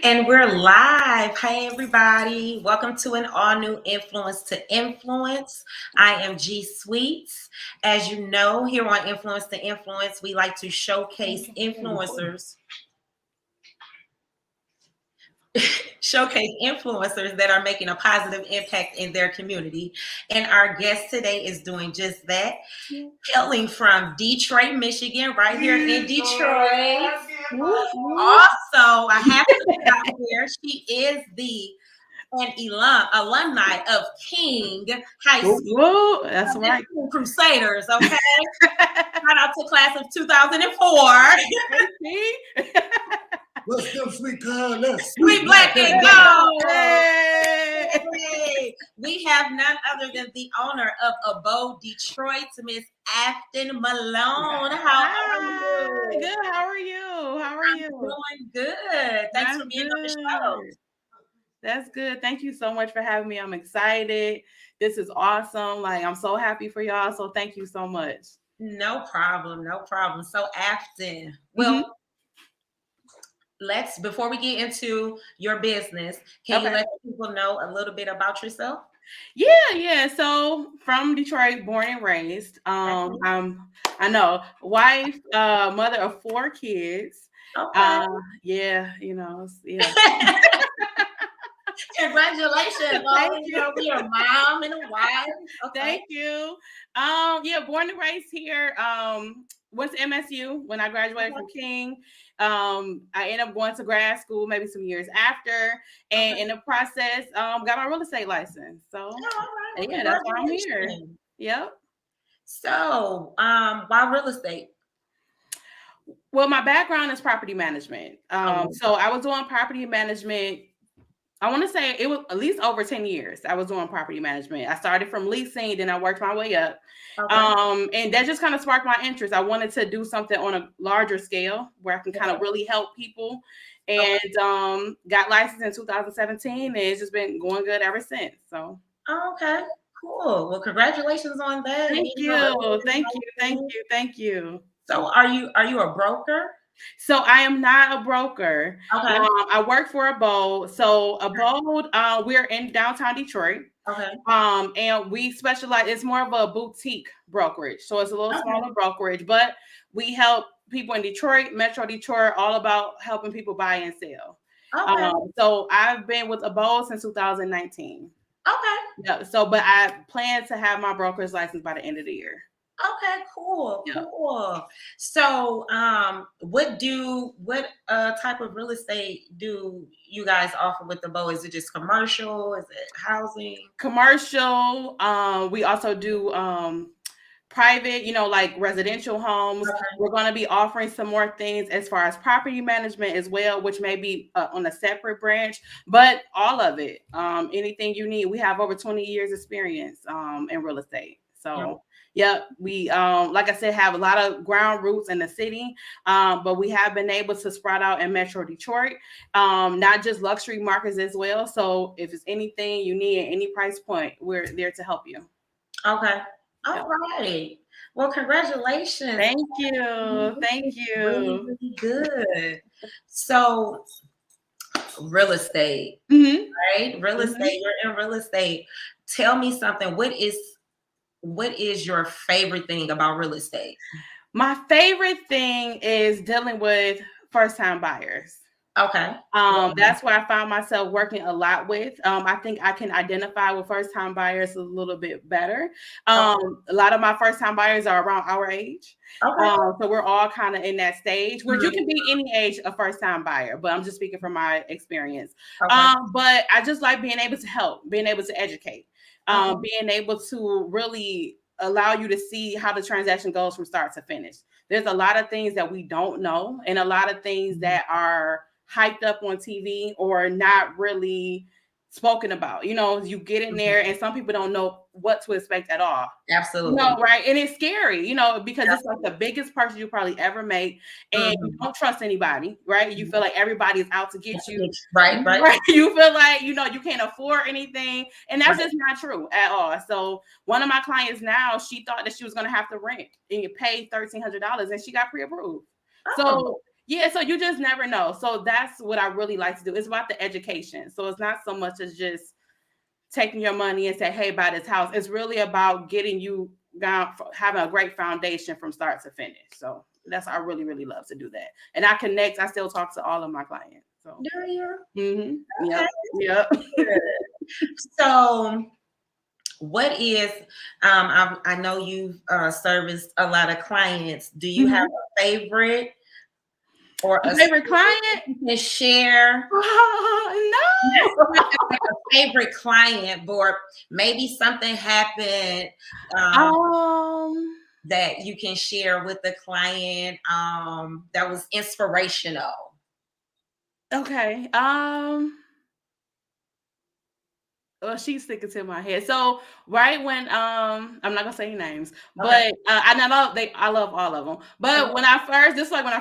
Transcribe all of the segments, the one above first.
And we're live. Hey, everybody. Welcome to an all new Influence to Influence. I am G Sweets. As you know, here on Influence to Influence, we like to showcase influencers. Showcase influencers that are making a positive impact in their community. And our guest today is doing just that, hailing from Detroit, Michigan, right here in Detroit. Also, I have to put out here, she is an alumni of King High School. Whoa, that's right. Crusaders, okay? Shout out to class of 2004. Let's go, sweet girl. Let's Sweet black and gold. Hey. We have none other than the owner of Abode Detroit, Miss Aftan Malone. How are you? Good. How are you? I'm doing good. Thanks for being on the show. That's good. Thank you so much for having me. I'm excited. This is awesome. Like, I'm so happy for y'all. So thank you so much. No problem. No problem. So Aftan, well, before we get into your business, can you let people know a little bit about yourself? Yeah. So from Detroit, born and raised. I know, wife, mother of 4 kids. Okay. Yeah. Congratulations. Thank you. You're a mom and a wife. Okay. Thank you. Born and raised here. Went to MSU when I graduated from King. I ended up going to grad school maybe some years after, and in the process, got my real estate license. So yeah, that's why I'm here. Yep. So, why real estate? Well, my background is property management. So I was doing property management. I want to say it was at least over 10 years. I was doing property management. I started from leasing, then I worked my way up. And that just kind of sparked my interest. I wanted to do something on a larger scale where I can kind of really help people. And got licensed in 2017, and it's just been going good ever since. So okay, cool. Well, congratulations on that. Thank you. So are you a broker? So I am not a broker. Okay. I work for Abode. So Abode, we're in downtown Detroit. Okay. And we specialize, it's more of a boutique brokerage. So it's a little smaller brokerage, but we help people in Detroit, Metro Detroit, all about helping people buy and sell. Okay. So I've been with Abode since 2019. Okay. Yeah. So, but I plan to have my broker's license by the end of the year. Okay, cool. So, what type of real estate do you guys offer with the Bow? Is it just commercial? Is it housing? Commercial. We also do private, like residential homes. Okay. We're going to be offering some more things as far as property management as well, which may be on a separate branch, but all of it, anything you need. We have over 20 years experience in real estate. So. Yep. We, like I said, have a lot of ground roots in the city, but we have been able to sprout out in Metro Detroit, not just luxury markets as well. So if it's anything you need at any price point, we're there to help you. Okay. All right. Well, congratulations. Thank you. Really, really good. So real estate, right? Real estate, you're in real estate. Tell me something. What is your favorite thing about real estate? My favorite thing is dealing with first-time buyers. Okay. That's where I found myself working a lot with. I think I can identify with first-time buyers a little bit better. A lot of my first-time buyers are around our age. Okay. So we're all kind of in that stage where you can be any age a first-time buyer, but I'm just speaking from my experience. Okay. But I just like being able to help, being able to educate. Being able to really allow you to see how the transaction goes from start to finish. There's a lot of things that we don't know, and a lot of things that are hyped up on TV or not really spoken about. You get in there and some people don't know what to expect at all. Absolutely. Right. And it's scary, because it's like the biggest purchase you probably ever make. And you don't trust anybody, right? You feel like everybody's out to get you. Right. You feel like, you can't afford anything. And that's just not true at all. So one of my clients now, she thought that she was going to have to rent and pay $1,300 and she got pre-approved. So Yeah, so you just never know. So that's what I really like to do. It's about the education. So it's not so much as just taking your money and say, hey, buy this house. It's really about getting you down, having a great foundation from start to finish. So that's, I really, really love to do that. And I still talk to all of my clients. So Do you? mm-hmm. Okay. Yep. So what is I know you've serviced a lot of clients. Do you have a favorite or a favorite client you can share? No. Like a favorite client, or maybe something happened that you can share with the client that was inspirational. Okay. Well, she's sticking to my head. So right when I'm not gonna say names, but I love all of them. But when I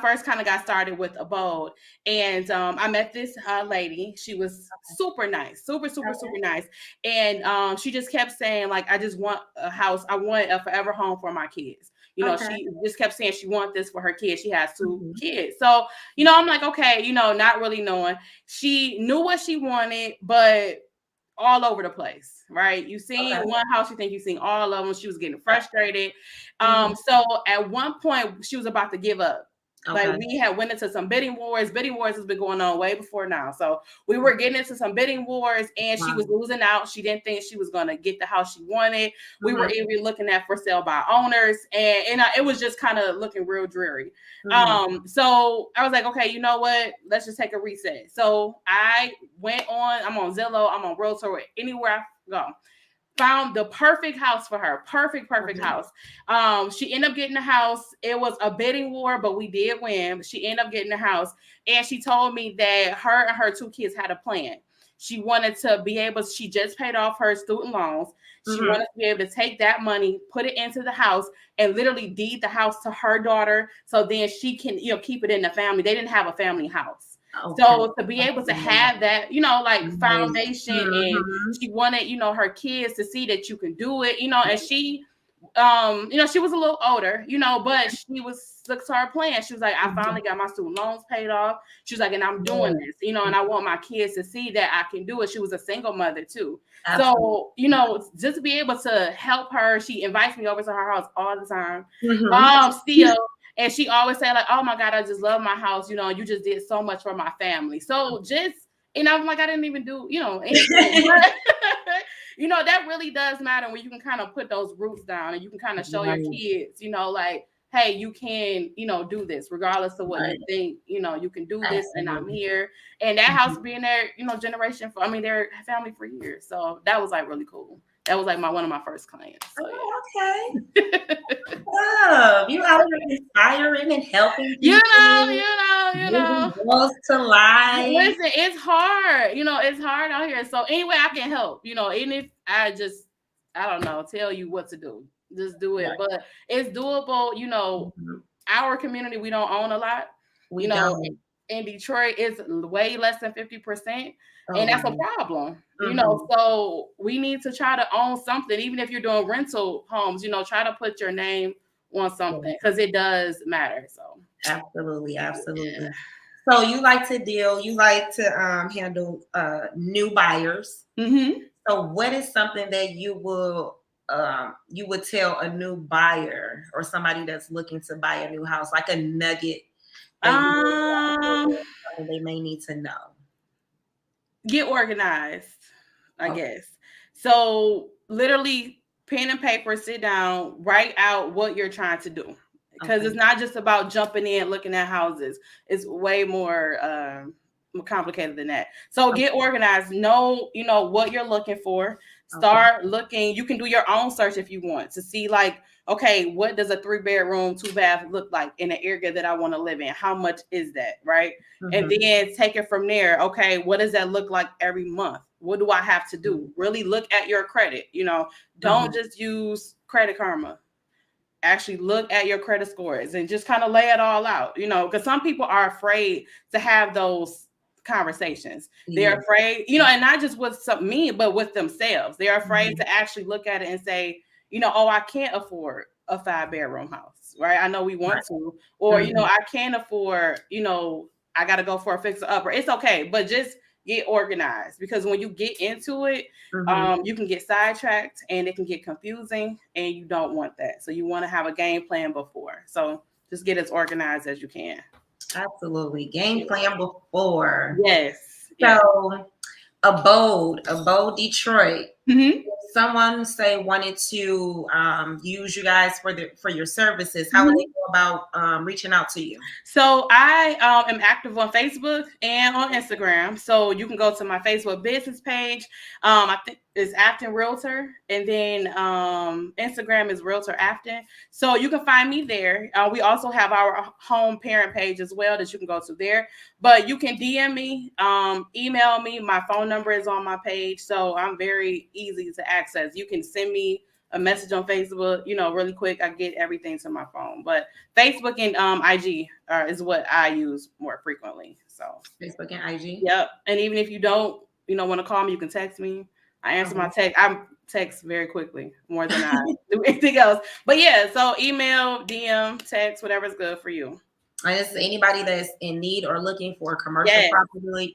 first kind of got started with Abode, and I met this lady. She was super nice, super nice, and she just kept saying like, I just want a house. I want a forever home for my kids. You know, she just kept saying she wants this for her kids. She has 2 kids. So, you know, I'm like, okay, you know, not really knowing. She knew what she wanted, but all over the place, right? You seen one house, you think you seen all of them. She was getting frustrated. So at one point, she was about to give up. Like we had went into some bidding wars. Bidding wars has been going on way before now. So we were getting into some bidding wars, and she was losing out. She didn't think she was going to get the house she wanted. We were even looking at for sale by owners, and it was just kind of looking real dreary. So I was like, okay, you know what? Let's just take a reset. So I went on. I'm on Zillow. I'm on Realtor. Anywhere I go. Found the perfect house for her. Perfect house. She ended up getting the house. It was a bidding war, but we did win. She ended up getting the house. And she told me that her and her 2 kids had a plan. She wanted to be able, she just paid off her student loans. She wanted to be able to take that money, put it into the house, and literally deed the house to her daughter. So then she can, you know, keep it in the family. They didn't have a family house. So to be able to have that, you know, like foundation, and she wanted, you know, her kids to see that you can do it, you know, and she, you know, she was a little older, you know, but she was stuck to her plan. She was like, I finally got my student loans paid off. She was like, and I'm doing this, you know, and I want my kids to see that I can do it. She was a single mother too. So, you know, just to be able to help her, she invites me over to her house all the time. Still. And she always said like, oh my God, I just love my house. You know, you just did so much for my family. So just, and I'm like, I didn't even do, you know, anything. But, you know, that really does matter when you can kind of put those roots down and you can kind of show your kids, you know, like, hey, you can, you know, do this regardless of what you think, you know, you can do this and I'm here. And that house being there, you know, their family for years. So that was like really cool. That was like one of my first clients. So, You out here inspiring and helping people. You know. Goals to life. Listen, it's hard. You know, it's hard out here. So anyway, I can help. You know, even if I don't know, tell you what to do. Just do it. But it's doable. You know, our community, we don't own a lot. We don't. In Detroit, it's way less than 50%. And that's a problem, you know, so we need to try to own something, even if you're doing rental homes, you know, try to put your name on something because it does matter. So absolutely. So you like to handle new buyers. So what is something that you would tell a new buyer or somebody that's looking to buy a new house, like a nugget that they may need to know? Get organized, I guess. So literally pen and paper, sit down, write out what you're trying to do. Because it's not just about jumping in, looking at houses. It's way more complicated than that. So get organized, know, you know, what you're looking for. Start looking. You can do your own search if you want to see like, okay, what does a 3-bedroom, 2-bath look like in the area that I want to live in? How much is that, right? And then take it from there. Okay, what does that look like every month? What do I have to do? Really look at your credit. You know, don't just use Credit Karma. Actually look at your credit scores and just kind of lay it all out, you know, because some people are afraid to have those conversations. They're afraid, you know, and not just with me, but with themselves. They're afraid to actually look at it and say, you know, oh, I can't afford a 5-bedroom house, right? I know we want to, or, I can't afford, I got to go for a fixer upper. It's okay, but just get organized, because when you get into it, you can get sidetracked and it can get confusing, and you don't want that. So you want to have a game plan before. So just get as organized as you can. Absolutely. Game plan before. Yes. So Abode Detroit. Mm-hmm. Someone wanted to use you guys for your services. How would they go about reaching out to you? So I am active on Facebook and on Instagram. So you can go to my Facebook business page. I think it's Aftan Realtor, and then Instagram is Realtor Aftan. So you can find me there. We also have our home parent page as well that you can go to there. But you can DM me, email me. My phone number is on my page, so I'm very easy to access. You can send me a message on Facebook, really quick. I get everything to my phone. But Facebook and IG is what I use more frequently. So Facebook and IG. Yep. And even if you don't, want to call me, you can text me. I answer my text. I text very quickly, more than I do anything else. But yeah, so email, DM, text, whatever's good for you. And this is anybody that's in need or looking for commercial property,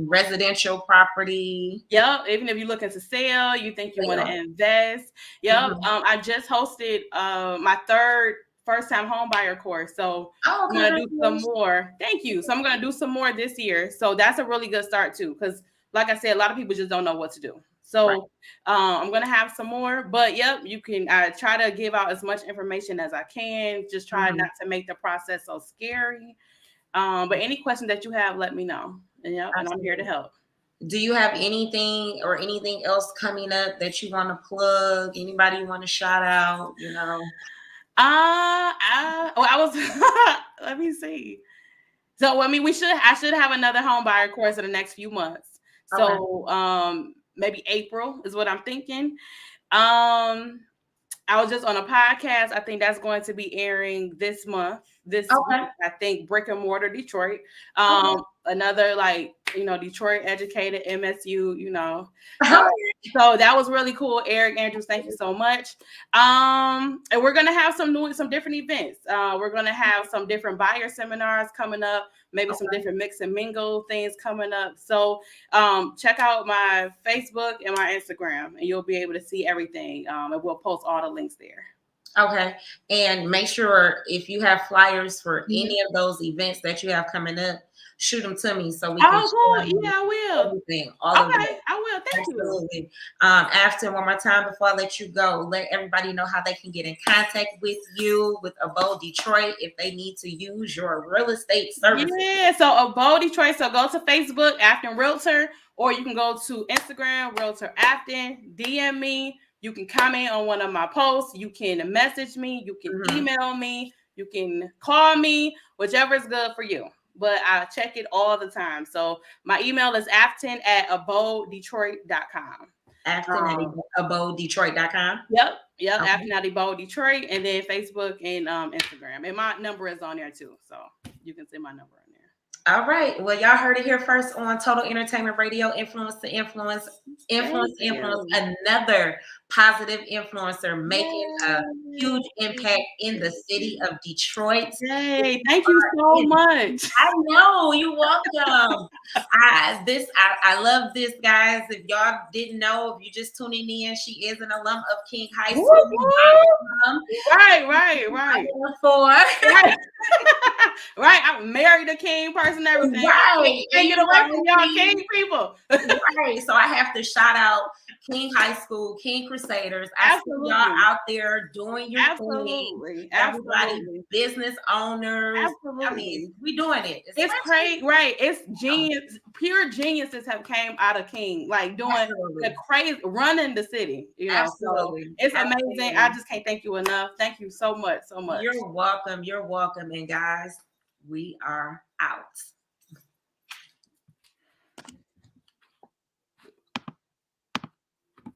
residential property. Yep. Even if you're looking to sell, you think you want to invest. Yep. I just hosted my third first-time home buyer course. So I'm going to do some more. Thank you. So I'm going to do some more this year. So that's a really good start too. Because like I said, a lot of people just don't know what to do. So I'm going to have some more, but you can try to give out as much information as I can. Just try not to make the process so scary. But any questions that you have, let me know. And I'm here to help. Do you have anything else coming up that you want to plug? Anybody you want to shout out? I was, let me see. So, I should have another home buyer course in the next few months. So, maybe April is what I'm thinking. I was just on a podcast. I think that's going to be airing this month. This week, I think Brick and Mortar Detroit. Another Detroit educated MSU, so that was really cool. Eric Andrews, thank you so much. And we're gonna have some different events. We're gonna have some different buyer seminars coming up, maybe some different mix and mingle things coming up. So check out my Facebook and my Instagram, and you'll be able to see everything. And we'll post all the links there. Okay. And make sure if you have flyers for any of those events that you have coming up, shoot them to me so we can I will. Everything. All of it. I will. Thank you. After one more time before I let you go, let everybody know how they can get in contact with you, with Abode Detroit, if they need to use your real estate services. Yeah, so Abode Detroit. So go to Facebook, Aftan Realtor, or you can go to Instagram, Realtor Aftan, DM me. You can comment on one of my posts. You can message me. You can email me. You can call me, whichever is good for you. But I check it all the time. So my email is aftan@abodedetroit.com. Aftan@abodedetroit.com. Yep. Aftan@Abode Detroit, and then Facebook and Instagram. And my number is on there too. So you can see my number on there. All right. Well, y'all heard it here first on Total Entertainment Radio. Influence to influence. Another positive influencer making a huge impact in the city of Detroit. Hey, thank you so much. I know, you're welcome. I love this, guys. If y'all didn't know, if you're just tuning in, she is an alum of King High School. Right. Right. I'm married to King person, everything. Right. And get away from y'all King people. Right. So I have to shout out King High School, King Crusaders. I see y'all out there doing your thing. Everybody, business owners. Absolutely. I mean, we doing it. It's crazy, right? It's genius. Pure geniuses have came out of King, like doing the crazy, running the city. Absolutely. So it's amazing. I just can't thank you enough. Thank you so much. You're welcome. And guys, we are out.